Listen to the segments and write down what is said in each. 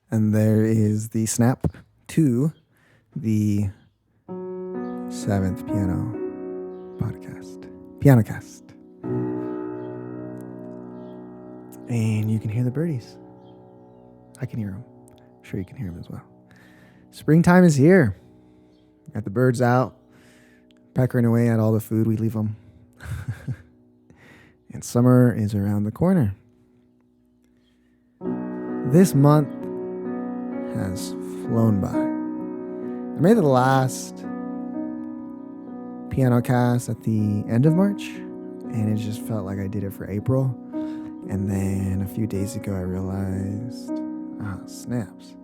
And there is the snap to the 7th Pianocast. And you can hear the birdies. I can hear them. I'm sure you can hear them as well. Springtime is here. Got the birds out, peckering away at all the food we leave them. And summer is around the corner. This month has flown by. I made the last Pianocast at the end of March, and it just felt like I did it for April. And then a few days ago, I realized, snaps.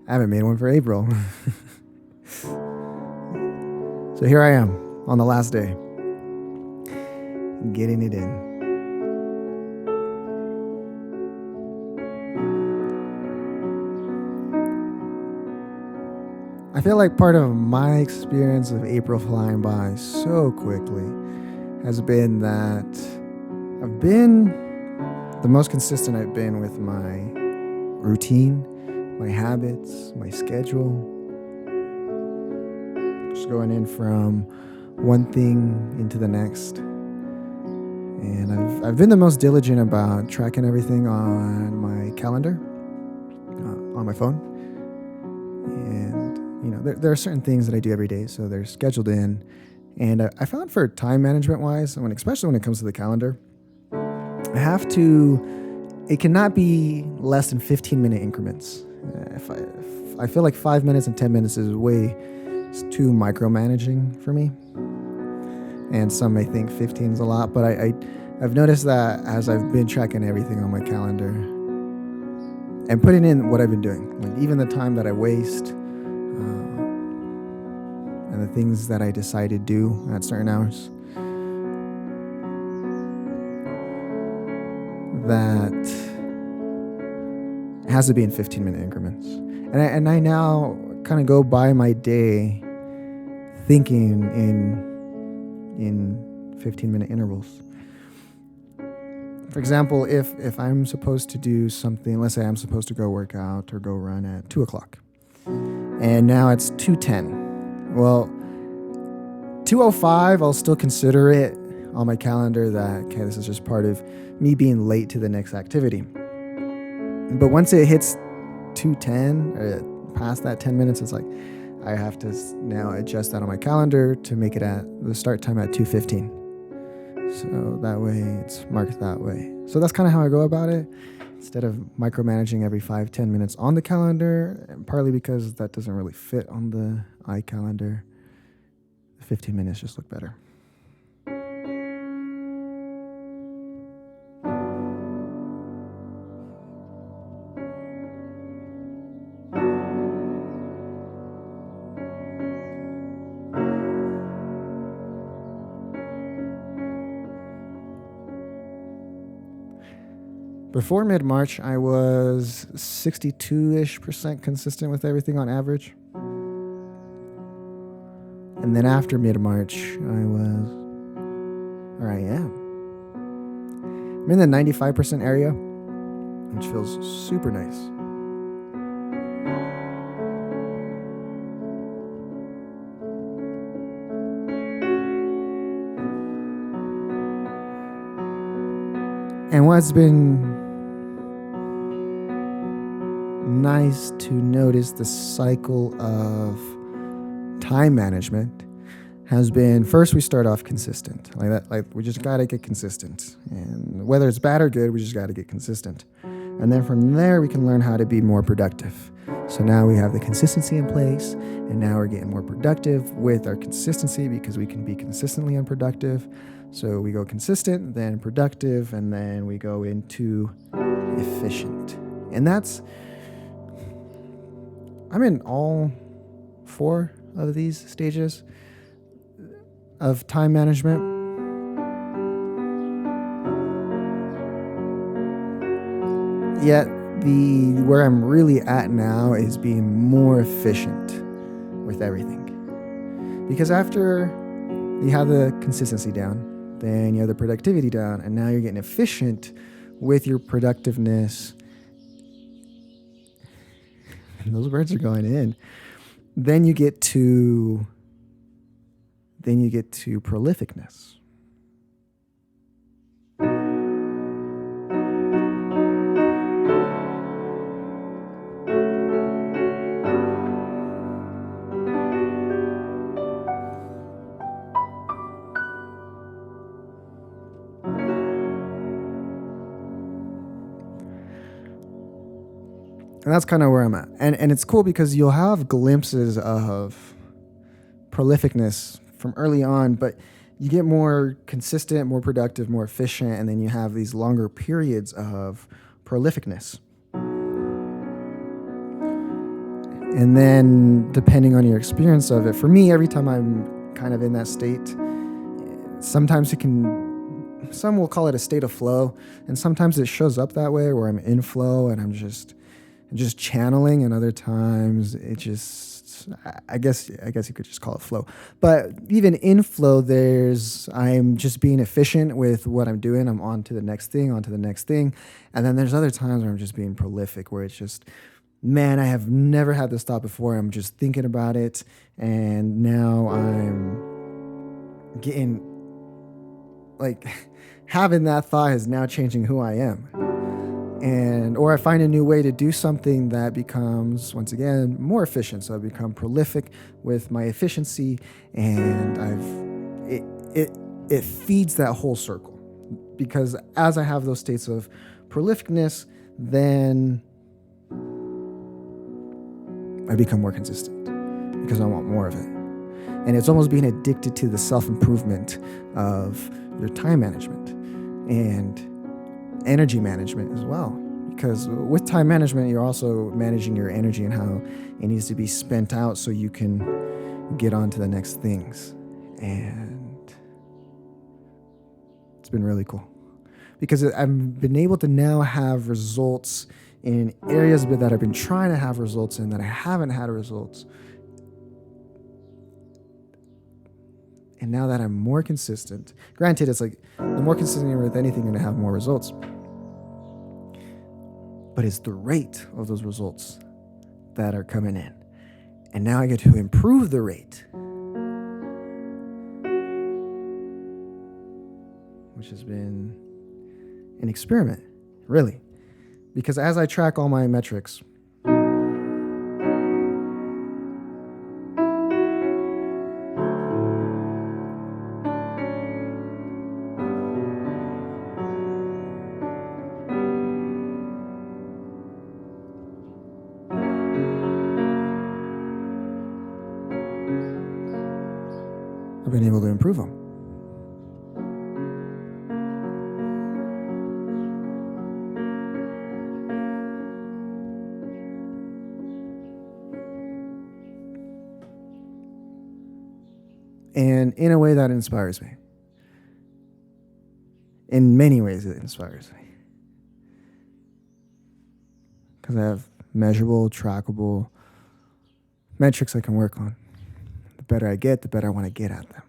I haven't made one for April. So here I am on the last day, getting it in. I feel like part of my experience of April flying by so quickly has been that I've been the most consistent I've been with my routine, my habits, my schedule. Just going in from one thing into the next. And I've been the most diligent about tracking everything on my calendar, on my phone. And there are certain things that I do every day, so they're scheduled in. And I found for time management wise, especially when it comes to the calendar, it cannot be less than 15-minute increments. If I feel like 5 minutes and 10 minutes is it's too micromanaging for me. And some may think 15 is a lot, but I've noticed that as I've been tracking everything on my calendar and putting in what I've been doing, like even the time that I waste, and the things that I decide to do at certain hours, that it has to be in 15-minute increments. And I now kind of go by my day thinking in 15-minute intervals. For example, if I'm supposed to do something, let's say I'm supposed to go work out or go run at 2 o'clock, and now it's 2:10. Well, 2:05, I'll still consider it on my calendar that, okay, this is just part of me being late to the next activity. But once it hits 2:10, or past that 10 minutes, it's like I have to now adjust that on my calendar to make it at the start time at 2:15. So that way it's marked that way. So that's kind of how I go about it, instead of micromanaging every 5-10 minutes on the calendar, and partly because that doesn't really fit on the iCalendar. The 15 minutes just look better. Before mid-March, I was 62-ish% consistent with everything on average. And then after mid-March, I'm in the 95% area, which feels super nice. And what's been nice to notice the cycle of time management has been, first we start off consistent like that, like we just got to get consistent, and whether it's bad or good, we just got to get consistent. And then from there we can learn how to be more productive. So now we have the consistency in place, and now we're getting more productive with our consistency because we can be consistently unproductive. So we go consistent, then productive, and then we go into efficient. And I'm in all 4 of these stages of time management. Yet where I'm really at now is being more efficient with everything. Because after you have the consistency down, then you have the productivity down, and now you're getting efficient with your productiveness. Those words are going in. Then you get to prolificness. And that's kind of where I'm at. And it's cool because you'll have glimpses of prolificness from early on, but you get more consistent, more productive, more efficient, and then you have these longer periods of prolificness. And then depending on your experience of it, for me, every time I'm kind of in that state, sometimes some will call it a state of flow, and sometimes it shows up that way where I'm in flow and I'm just channeling, and other times it just, I guess you could just call it flow. But even in flow, I'm just being efficient with what I'm doing. I'm on to the next thing. And then there's other times where I'm just being prolific, where it's just, man, I have never had this thought before. I'm just thinking about it. And now I'm getting, like, having that thought is now changing who I am. Or I find a new way to do something that becomes, once again, more efficient. So I become prolific with my efficiency, and it feeds that whole circle. Because as I have those states of prolificness, then I become more consistent because I want more of it. And it's almost being addicted to the self-improvement of your time management and energy management as well, because with time management, you're also managing your energy and how it needs to be spent out so you can get on to the next things. And it's been really cool because I've been able to now have results in areas that I've been trying to have results in that I haven't had results. And now that I'm more consistent, granted, it's like the more consistent you're with anything, you're going to have more results. But it's the rate of those results that are coming in. And now I get to improve the rate, which has been an experiment, really. Because as I track all my metrics, I've been able to improve them. And in a way that inspires me. In many ways it inspires me. Because I have measurable, trackable metrics I can work on. The better I get, the better I want to get at them.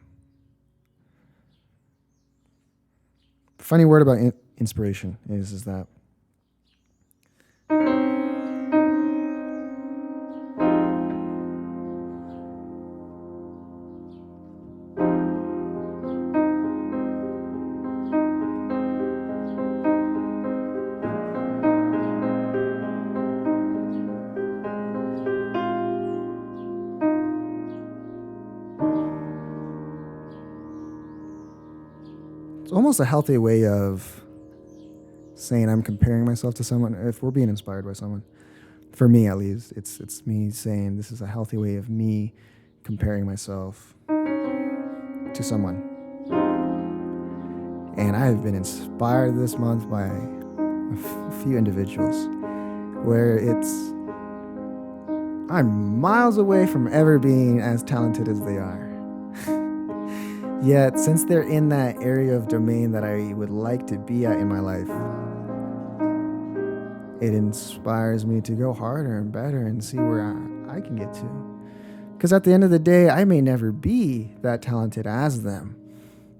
The funny word about inspiration is that it's almost a healthy way of saying I'm comparing myself to someone. If we're being inspired by someone, for me at least, it's me saying this is a healthy way of me comparing myself to someone. And I've been inspired this month by a few individuals where I'm miles away from ever being as talented as they are. Yet, since they're in that area of domain that I would like to be at in my life, it inspires me to go harder and better and see where I can get to. Because at the end of the day, I may never be that talented as them.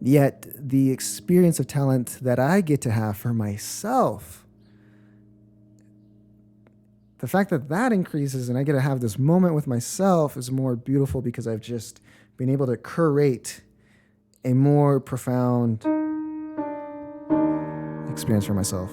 Yet, the experience of talent that I get to have for myself, the fact that that increases and I get to have this moment with myself is more beautiful because I've just been able to curate a more profound experience for myself.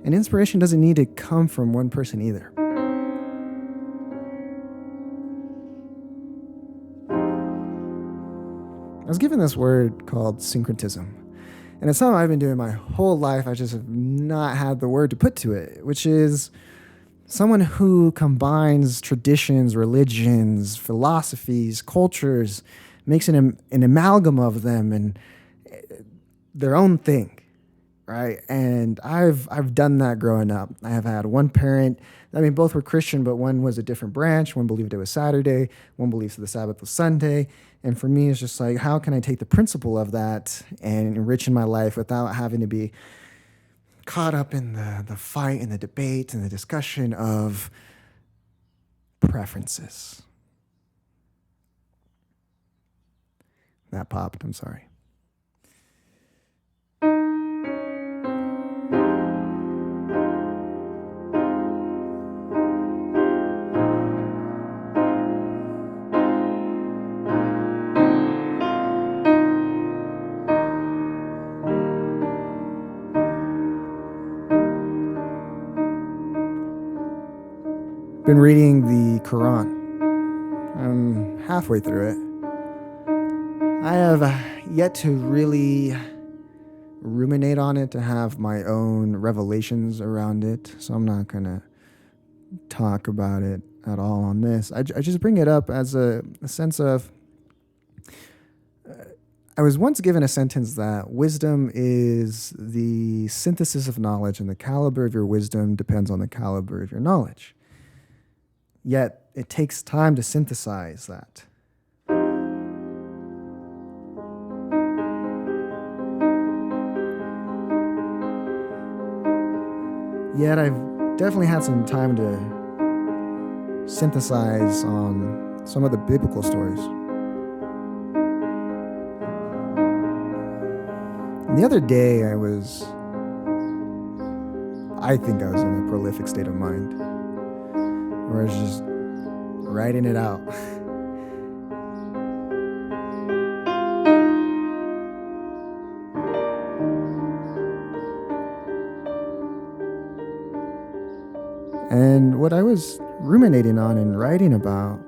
And inspiration doesn't need to come from one person either. I was given this word called syncretism. And it's something I've been doing my whole life. I just have not had the word to put to it, which is someone who combines traditions, religions, philosophies, cultures, makes an amalgam of them and their own thing. Right. And I've done that growing up. I have had one parent, both were Christian, but one was a different branch. One believed it was Saturday. One believes the Sabbath was Sunday. And for me, it's just like, how can I take the principle of that and enrich in my life without having to be caught up in the fight and the debate and the discussion of preferences? That popped. I'm sorry. Been reading the Quran. I'm halfway through it. I have yet to really ruminate on it, to have my own revelations around it. So I'm not going to talk about it at all on this. I just bring it up as a sense of, I was once given a sentence that wisdom is the synthesis of knowledge, and the caliber of your wisdom depends on the caliber of your knowledge. Yet it takes time to synthesize that. Yet I've definitely had some time to synthesize on some of the biblical stories. And the other day I think I was in a prolific state of mind, where I was just writing it out. And what I was ruminating on and writing about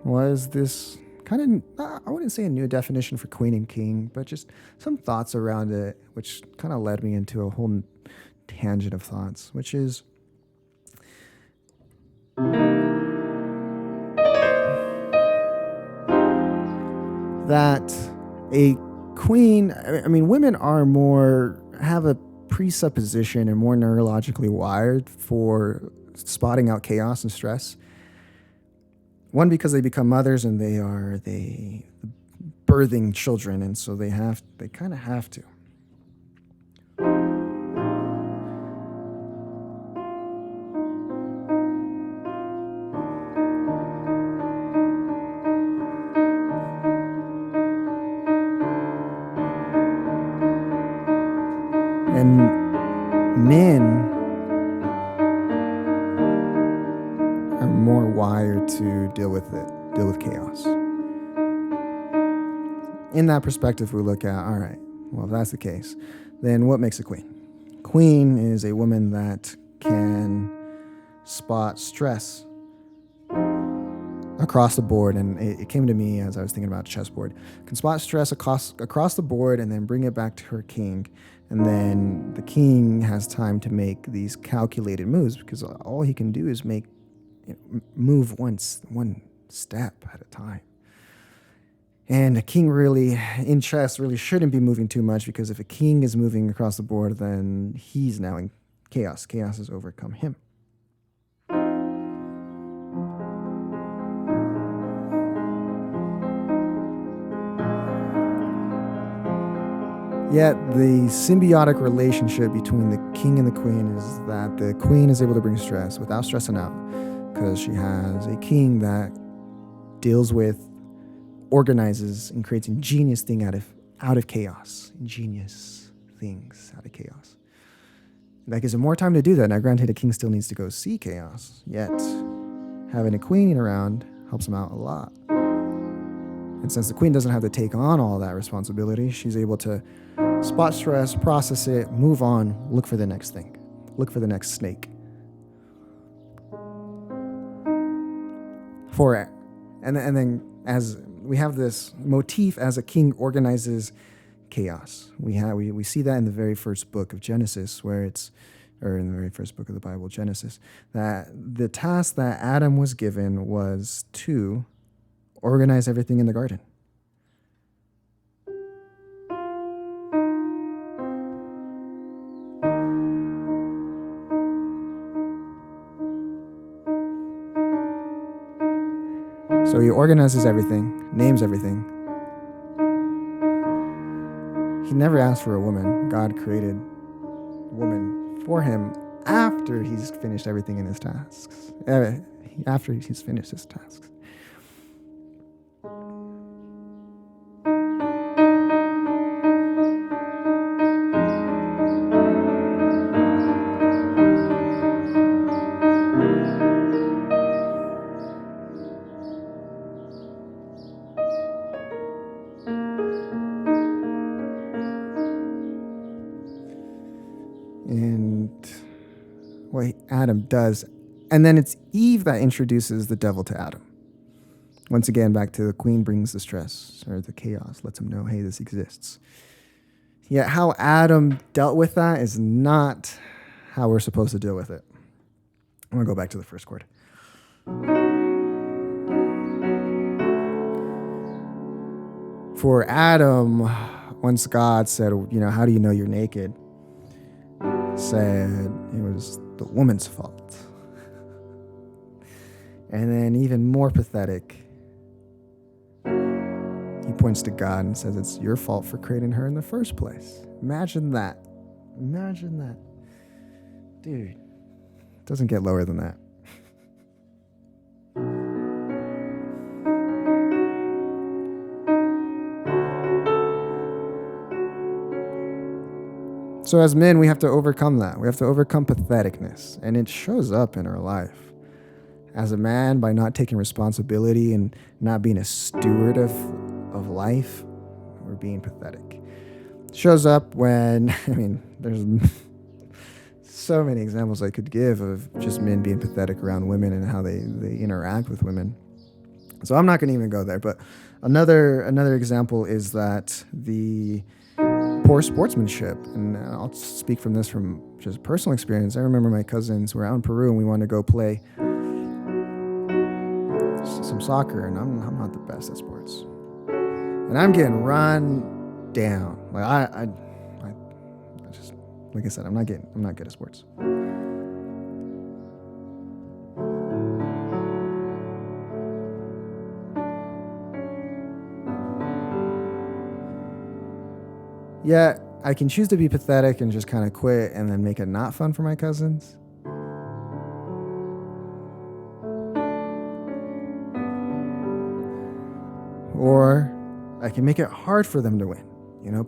was this kind of, I wouldn't say a new definition for queen and king, but just some thoughts around it, which kind of led me into a whole tangent of thoughts, which is that a queen, women have a presupposition and more neurologically wired for spotting out chaos and stress. One, because they become mothers and they are birthing children, and so they kind of have to. And men are more wired to deal with chaos. In that perspective, we look at, all right, well, if that's the case, then what makes a queen? Queen is a woman that can spot stress across the board, and it came to me as I was thinking about chessboard. Can spot stress across the board and then bring it back to her king, and then the king has time to make these calculated moves because all he can do is move one step at a time. And a king really, in chess, really shouldn't be moving too much, because if a king is moving across the board, then he's now in chaos. Chaos has overcome him. Yet the symbiotic relationship between the king and the queen is that the queen is able to bring stress without stressing out, because she has a king that deals with, organizes, and creates ingenious things out of chaos. Ingenious things out of chaos. That gives him more time to do that. Now, granted, a king still needs to go see chaos, yet having a queen around helps him out a lot. And since the queen doesn't have to take on all that responsibility, she's able to spot stress, process it, move on, look for the next thing, look for the next snake. And then as we have this motif as a king organizes chaos. We see that in the very first book of Genesis, or in the very first book of the Bible, Genesis, that the task that Adam was given was to organize everything in the garden. So he organizes everything, names everything. He never asked for a woman. God created a woman for him after he's finished everything in his tasks. After he's finished his tasks. And what Adam does. And then it's Eve that introduces the devil to Adam. Once again, back to the queen brings the stress or the chaos, lets him know, hey, this exists. Yet how Adam dealt with that is not how we're supposed to deal with it. I'm going to go back to the first chord. For Adam, once God said, how do you know you're naked? Said it was the woman's fault. And then even more pathetic, he points to God and says it's your fault for creating her in the first place. Imagine that. Dude, it doesn't get lower than that. So as men, we have to overcome that. We have to overcome patheticness. And it shows up in our life. As a man, by not taking responsibility and not being a steward of life, we're being pathetic. It shows up when, there's so many examples I could give of just men being pathetic around women and how they interact with women. So I'm not going to even go there. But another example is that the poor sportsmanship. And I'll speak from just personal experience. I remember my cousins were out in Peru and we wanted to go play some soccer, and I'm not the best at sports. And I'm getting run down. Like I just, like I said, I'm not good at sports. Yeah, I can choose to be pathetic and just kind of quit and then make it not fun for my cousins. Or I can make it hard for them to win.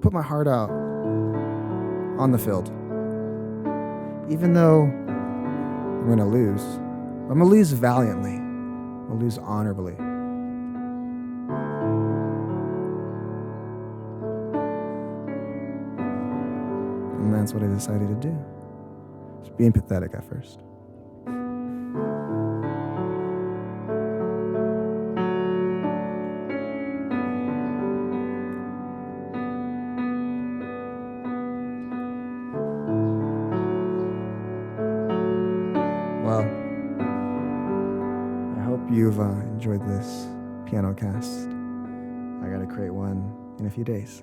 Put my heart out on the field. Even though I'm going to lose, I'm going to lose valiantly. I'm going to lose honorably. And that's what I decided to do. Just being pathetic at first. Well, I hope you've enjoyed this Pianocast. I gotta create one in a few days.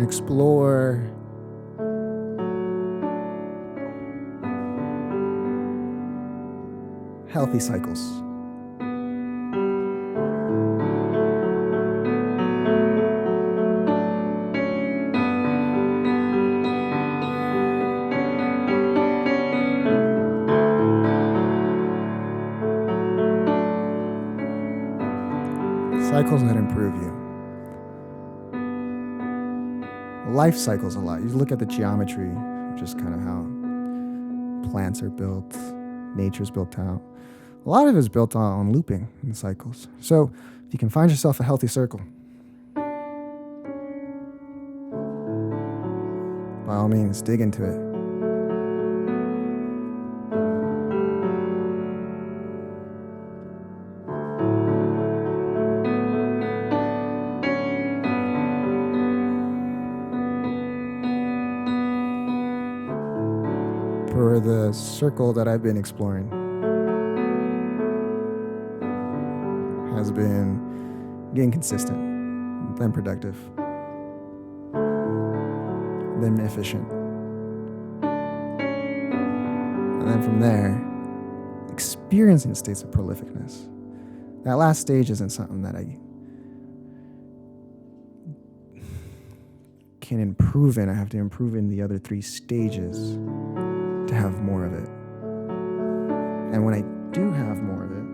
Explore healthy cycles. Cycles that improve you. Life cycles a lot. You look at the geometry, which is kind of how plants are built, nature's built out. A lot of it is built on looping in cycles. So if you can find yourself a healthy circle, by all means, dig into it. For the circle that I've been exploring has been getting consistent, then productive, then efficient. And then from there, experiencing states of prolificness. That last stage isn't something that I can improve in. I have to improve in the other 3 stages to have more of it. And when I do have more of it,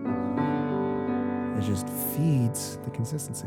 it just feeds the consistency.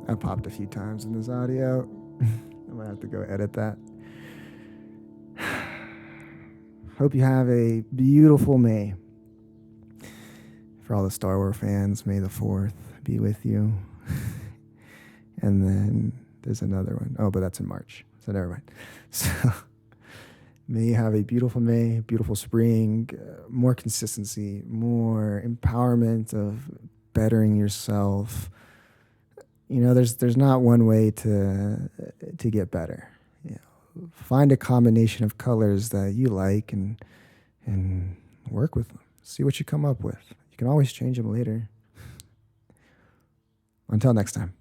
I popped a few times in this audio. I might have to go edit that. Hope you have a beautiful May. For all the Star Wars fans, May the 4th be with you. And then there's another one. Oh, but that's in March. So never mind. So may you have a beautiful May, beautiful spring, more consistency, more empowerment of bettering yourself. You know, there's not one way to get better. You know, find a combination of colors that you like and work with them. See what you come up with. You can always change them later. Until next time.